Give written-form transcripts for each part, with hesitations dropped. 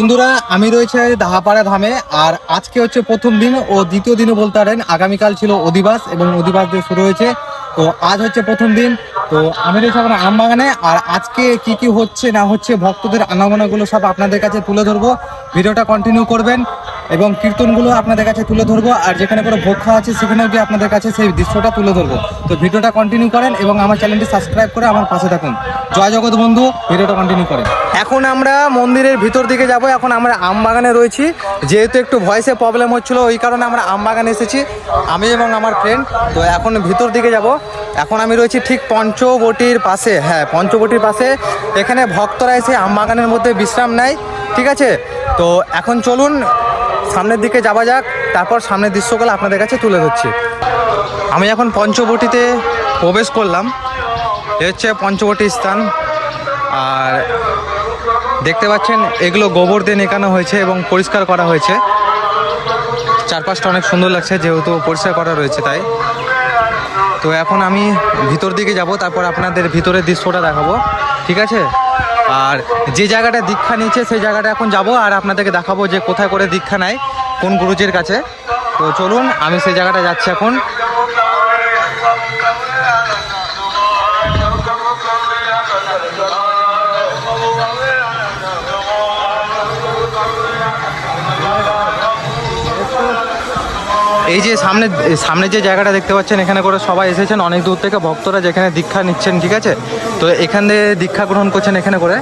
বন্ধুরা আমি রয়েছে দাহাপাড়া ধামে। আর আজকে হচ্ছে প্রথম দিন ও দ্বিতীয় দিনও বলতে পারেন। আগামীকাল ছিল অধিবাস এবং অধিবাস দিয়ে শুরু হয়েছে। তো আজ হচ্ছে প্রথম দিন। তো আমি রয়েছে এখন আমবাগানে। আর আজকে কি কি হচ্ছে না হচ্ছে ভক্তদের আনাগোনাগুলো সব আপনাদের কাছে তুলে ধরবো। ভিডিওটা কন্টিনিউ করবেন এবং কীর্তনগুলো আপনাদের কাছে তুলে ধরবো। আর যেখানে করে ভোগ খাওয়া আছে সেখানেও গিয়ে আপনাদের কাছে সেই দৃশ্যটা তুলে ধরবো। তো ভিডিওটা কন্টিনিউ করেন এবং আমার চ্যানেলটি সাবস্ক্রাইব করে আমার পাশে থাকুন। জয় জগৎ বন্ধু, ভিডিওটা কন্টিনিউ করেন। এখন আমরা মন্দিরের ভিতর দিকে যাব। এখন আমরা আমবাগানে রয়েছি। যেহেতু একটু ভয়েসে প্রবলেম হচ্ছিলো ওই কারণে আমরা আমবাগানে এসেছি, আমি এবং আমার ফ্রেন্ড। তো এখন ভিতর দিকে যাব। এখন আমি রয়েছি ঠিক পঞ্চবটির পাশে। হ্যাঁ, পঞ্চবটির পাশে। এখানে ভক্তরা এসে আমবাগানের মধ্যে বিশ্রাম নেয়, ঠিক আছে। তো এখন চলুন সামনের দিকে যাওয়া যাক, তারপর সামনের দৃশ্যগুলো আপনাদের কাছে তুলে ধরছি। আমি এখন পঞ্চবটিতে প্রবেশ করলাম। এ হচ্ছে পঞ্চবটি স্থান। আর দেখতে পাচ্ছেন এগুলো গোবর দিয়ে নেকানো হয়েছে এবং পরিষ্কার করা হয়েছে। চারপাশটা অনেক সুন্দর লাগছে যেহেতু পরিষ্কার করা রয়েছে তাই। তো এখন আমি ভিতর দিকে যাব, তারপর আপনাদের ভিতরের দৃশ্যটা দেখাবো, ঠিক আছে। আর যে জায়গাটা দীক্ষা নিয়েছে সেই জায়গাটা এখন যাব আর আপনাদেরকে দেখাবো যে কোথায় করে দীক্ষা নেয়, কোন গুরুজির কাছে। তো চলুন আমি সেই জায়গাটা যাচ্ছি এখন। এই যে সামনে যে জায়গাটা দেখতে পাচ্ছেন এখানে করে সবাই এসেছেন অনেক দূর থেকে ভক্তরা, যেখানে দীক্ষা নিচ্ছেন, ঠিক আছে। তো এখানে দীক্ষা গ্রহণ করছেন এখানে করে।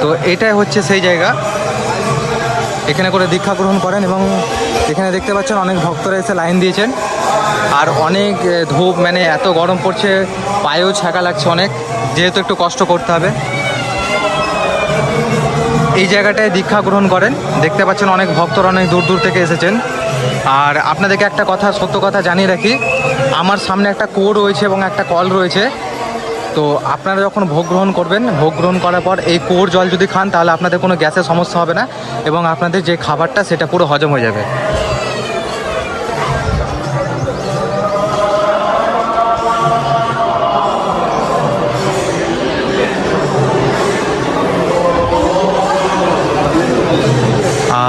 তো এটাই হচ্ছে সেই জায়গা, এখানে করে দীক্ষা গ্রহণ করেন। এবং এখানে দেখতে পাচ্ছেন অনেক ভক্তরা এসে লাইন দিয়েছেন। আর অনেক ধূপ, মানে এত গরম পড়ছে, পায়েও ছ্যাঁকা লাগছে অনেক, যেহেতু একটু কষ্ট করতে হবে। এই জায়গাটায় দীক্ষা গ্রহণ করেন। দেখতে পাচ্ছেন অনেক ভক্তরা অনেক দূর দূর থেকে এসেছেন। আর আপনাদেরকে একটা কথা, সত্য কথা জানিয়ে রাখি, আমার সামনে একটা কুয়ো রয়েছে এবং একটা কল রয়েছে। তো আপনারা যখন ভোগ গ্রহণ করবেন, ভোগ গ্রহণ করার পর এই কুয়োর জল যদি খান তাহলে আপনাদের কোনো গ্যাসের সমস্যা হবে না এবং আপনাদের যে খাবারটা সেটা পুরো হজম হয়ে যাবে।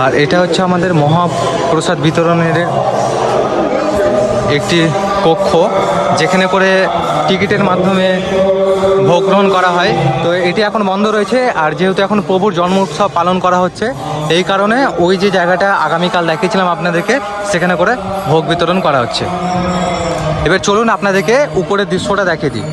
আর এটা হচ্ছে আমাদের মহাপ্রসাদ বিতরণের একটি কক্ষ, যেখানে করে টিকিটের মাধ্যমে ভোগ গ্রহণ করা হয়। তো এটি এখন বন্ধ রয়েছে। আর যেহেতু এখন প্রভুর জন্ম উৎসব পালন করা হচ্ছে এই কারণে ওই যে জায়গাটা আগামীকাল দেখিয়েছিলাম আপনাদেরকে, সেখানে করে ভোগ বিতরণ করা হচ্ছে। এবার চলুন আপনাদেরকে উপরের দৃশ্যটা দেখিয়ে দিই।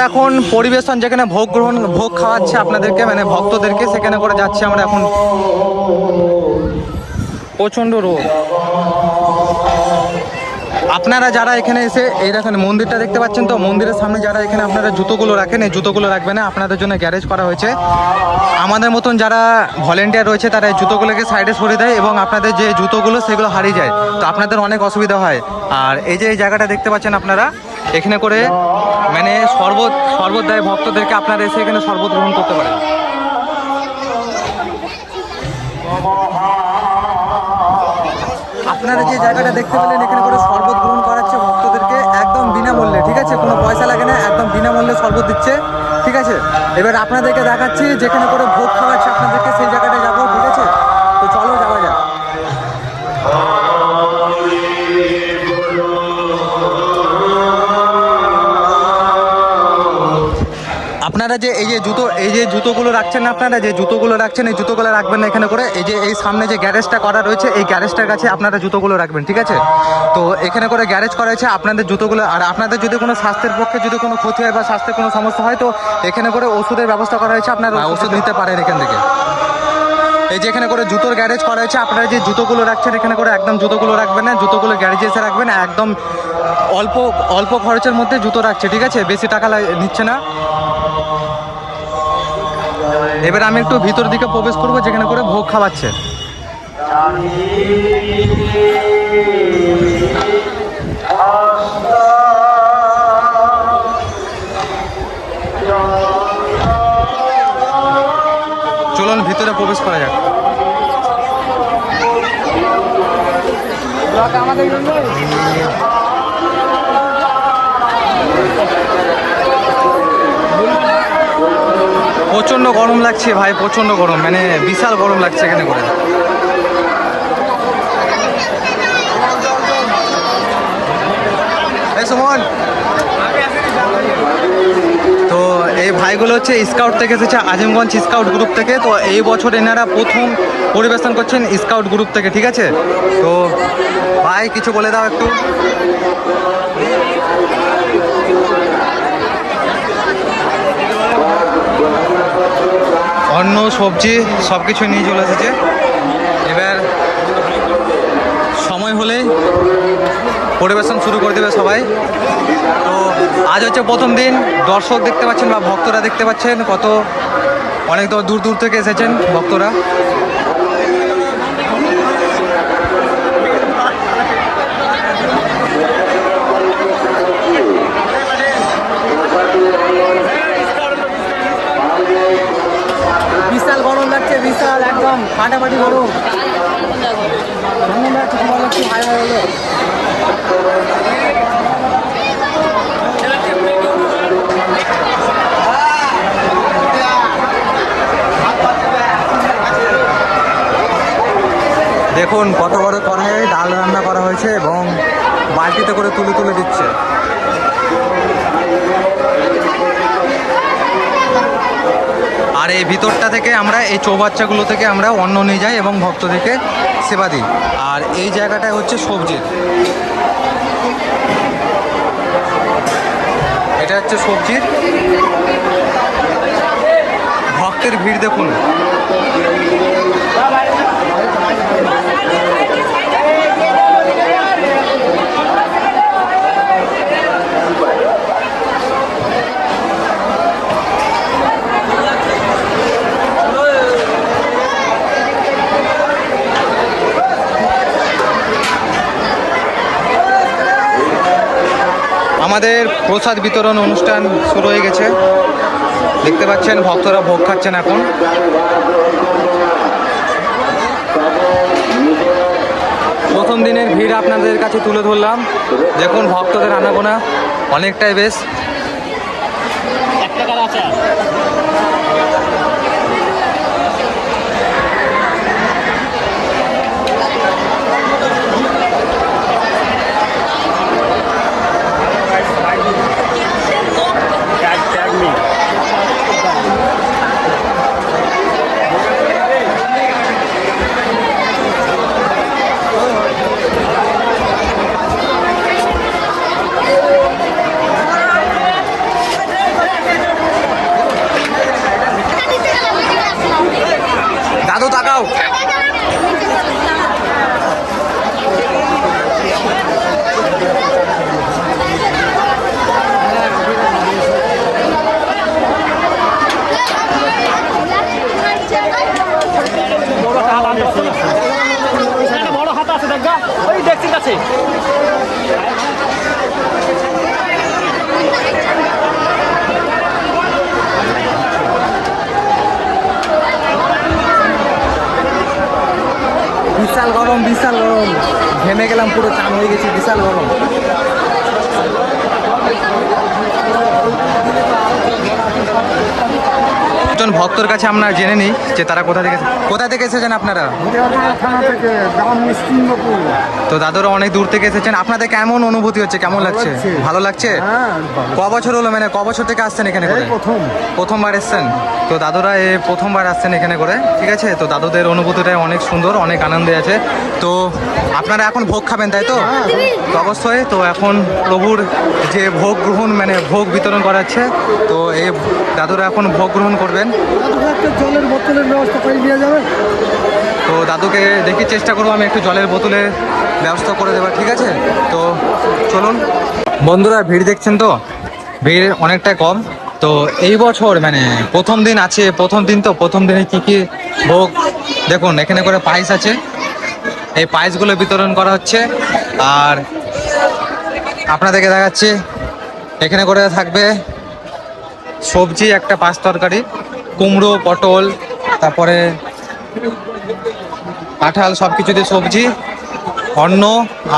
এখন পরিবেশন যেখানে ভোগ খাওয়াচ্ছে আপনাদেরকে, মানে ভক্তদেরকে, সেখানে করে যাচ্ছি আমরা এখন। প্রচণ্ড রোদ। আপনারা যারা এখানে এসে এই দেখেন মন্দিরটা দেখতে পাচ্ছেন, তো মন্দিরের সামনে যারা এখানে আপনারা জুতোগুলো রাখেন, এই জুতোগুলো রাখবেন না, আপনাদের জন্য গ্যারেজ করা হয়েছে। আমাদের মতন যারা ভলেন্টিয়ার রয়েছে তারা এই জুতোগুলোকে সাইডে সরে দেয় এবং আপনাদের যে জুতোগুলো সেগুলো হারিয়ে যায়, তো আপনাদের অনেক অসুবিধা হয়। আর এই যে এই জায়গাটা দেখতে পাচ্ছেন আপনারা, এখানে করে মানে শরবত দেয় ভক্তদেরকে, আপনারা এসে এখানে শরবত গ্রহণ করতে পারেন। আপনারা যে জায়গাটা দেখতে পেলেন, এখানে করে শরবত গ্রহণ করাচ্ছে ভক্তদেরকে একদম বিনামূল্যে, ঠিক আছে, কোনো পয়সা লাগে না, একদম বিনামূল্যে শরবত দিচ্ছে, ঠিক আছে। এবার আপনাদেরকে দেখাচ্ছি যেখানে করে ভোগ খাওয়াচ্ছে আপনাদেরকে, সেই জায়গাটা যাবো, ঠিক আছে। তো চলো যাওয়া যাক। আপনারা যে এই যে জুতোগুলো রাখছেন না, আপনারা যে জুতোগুলো রাখছেন এই জুতোগুলো রাখবেন না এখানে করে। এই যে এই সামনে যে গ্যারেজটা করা রয়েছে, এই গ্যারেজটার কাছে আপনারা জুতোগুলো রাখবেন, ঠিক আছে। তো এখানে করে গ্যারেজ করা হয়েছে আপনাদের জুতোগুলো। আর আপনাদের যদি কোনো স্বাস্থ্যের পক্ষে যদি কোনো ক্ষতি হয় বা স্বাস্থ্যের কোনো সমস্যা হয়, তো এখানে করে ওষুধের ব্যবস্থা করা হয়েছে, আপনারা ওষুধ নিতে পারেন এখান থেকে। এই যে এখানে করে জুতোর গ্যারেজ করা হয়েছে, আপনারা যে জুতোগুলো রাখছেন এখানে করে একদম জুতোগুলো রাখবেন না, জুতোগুলো গ্যারেজে এসে রাখবেন, একদম অল্প খরচের মধ্যে জুতো রাখছে, ঠিক আছে, বেশি টাকা নিচ্ছে না। এবার আমি একটু ভিতর দিকে প্রবেশ করবো যেখানে করে ভোগ খাওয়াচ্ছে। চলুন ভিতরে প্রবেশ করা যাক। প্রচণ্ড গরম লাগছে ভাই, প্রচণ্ড গরম, মানে বিশাল গরম লাগছে এখানে করে। সুমন, তো এই ভাইগুলো হচ্ছে স্কাউট থেকে এসেছে, আজিমগঞ্জ স্কাউট গ্রুপ থেকে। তো এই বছর এনারা প্রথম পরিবেশন করছেন স্কাউট গ্রুপ থেকে, ঠিক আছে। তো ভাই কিছু বলে দাও একটু। অন্ন সবজি সব কিছু নিয়ে চলে এসেছে। এবার সময় হলেই পরিবেশন শুরু করে দেবে সবাই। তো আজ হচ্ছে প্রথম দিন, দর্শক দেখতে পাচ্ছেন বা ভক্তরা দেখতে পাচ্ছেন, অনেক দূর দূর থেকে এসেছেন ভক্তরা। বিশাল গরম লাগছে, বিশাল একদম ফাটাফাটি গরম। দেখুন কত বড় কড়াইয়ে ডাল রান্না করা হয়েছে এবং বালতিতে করে তুলে দিচ্ছে। আর এই ভিতরটা থেকে আমরা এই চৌবাচ্চাগুলো থেকে আমরা অন্ন নিয়ে যাই এবং ভক্তদেরকে সেবা দিই। আর এই জায়গাটায় হচ্ছে সবজির, এটা হচ্ছে সবজির। ভক্তের ভিড় দেখুন। আমাদের প্রসাদ বিতরণ অনুষ্ঠান শুরু হয়ে গেছে, দেখতে পাচ্ছেন ভক্তরা ভোগ খাচ্ছেন এখন। প্রথম দিনের ভিড় আপনাদের কাছে তুলে ধরলাম। দেখুন ভক্তদের আনাগোনা অনেকটাই বেশ। লাগাও। বড় হাত আছে দেখা ওই দেখছিস আছে। বিশাল গরম, বিশাল গরম, ঘেমে গেলাম, পুরো চান হয়ে গেছি, বিশাল গরম। একজন ভক্তর কাছে আমরা জেনে নিই যে তারা কোথা থেকে এসেছেন আপনারা? তো দাদুরা অনেক দূর থেকে এসেছেন। আপনাদের কেমন অনুভূতি হচ্ছে, কেমন লাগছে? ভালো লাগছে? ক বছর হলো, মানে ক বছর থেকে আসছেন এখানে করে? প্রথমবার এসছেন। তো দাদুরা এই প্রথমবার আসছেন এখানে করে, ঠিক আছে। তো দাদুদের অনুভূতিটা অনেক সুন্দর, অনেক আনন্দে আছে। তো আপনারা এখন ভোগ খাবেন, তাই তো? তো অবশ্যই। তো এখন প্রভুর যে ভোগ গ্রহণ, মানে ভোগ বিতরণ করাচ্ছে, তো এই দাদুরা এখন ভোগ গ্রহণ করবেন। জলের বোতলের ব্যবস্থা করে দেওয়া যাবে? তো দাদুকে দেখি, চেষ্টা করবো আমি একটু জলের বোতলের ব্যবস্থা করে দেওয়ার, ঠিক আছে। তো চলুন বন্ধুরা, ভিড় দেখছেন তো, ভিড় অনেকটাই কম। তো এই বছর মানে প্রথম দিন আছে, প্রথম দিন তো, প্রথম দিনে কি কি ভোগ দেখুন, এখানে করে পায়েস আছে, এই পায়েসগুলো বিতরণ করা হচ্ছে। আর আপনাদেরকে দেখাচ্ছি, এখানে করে থাকবে সবজি, একটা পাঁচ তরকারি, কুমড়ো, পটল, তারপরে কাঁঠাল, সব কিছু দিয়ে সবজি, অন্ন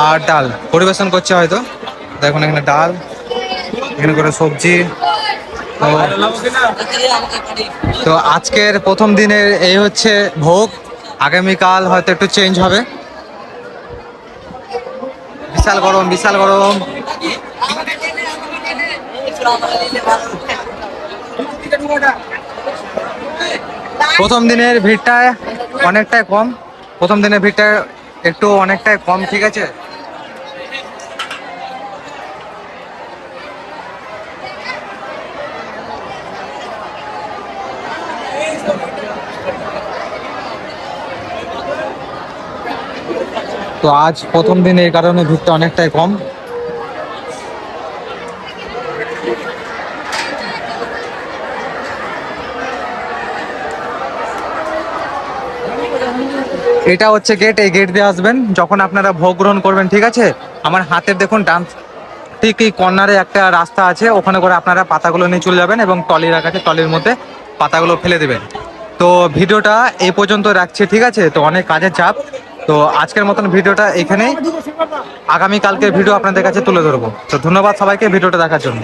আর ডাল পরিবেশন করছে হয়তো। দেখুন এখানে ডাল, এখানে করে সবজি। তো আজকের প্রথম দিনের এই হচ্ছে ভোগ, আগামীকাল হয়তো একটু চেঞ্জ হবে। বিশাল গরম, বিশাল গরম। প্রথম দিনের ভিড়টা অনেকটাই কম, প্রথম দিনের ভিড়টা একটু অনেকটাই কম, ঠিক আছে। তো আজ প্রথম দিন, এই কারণে ভিড়টা অনেকটাই কম। এটা হচ্ছে গেট, এই গেট দিয়ে আসবেন যখন আপনারা ভোগ গ্রহণ করবেন, ঠিক আছে। আমার হাতের দেখুন ডান ঠিক এই কর্নারে একটা রাস্তা আছে, ওখানে করে আপনারা পাতাগুলো নিয়ে চলে যাবেন এবং টলি রাখা আছে, টলির মধ্যে পাতাগুলো ফেলে দেবেন। তো ভিডিওটা এই পর্যন্ত রাখছি, ঠিক আছে। তো অনেক কাজের চাপ, তো আজকের মতন ভিডিওটা এখানেই, আগামীকালকের ভিডিও আপনাদের কাছে তুলে ধরবো। তো ধন্যবাদ সবাইকে ভিডিওটা দেখার জন্য।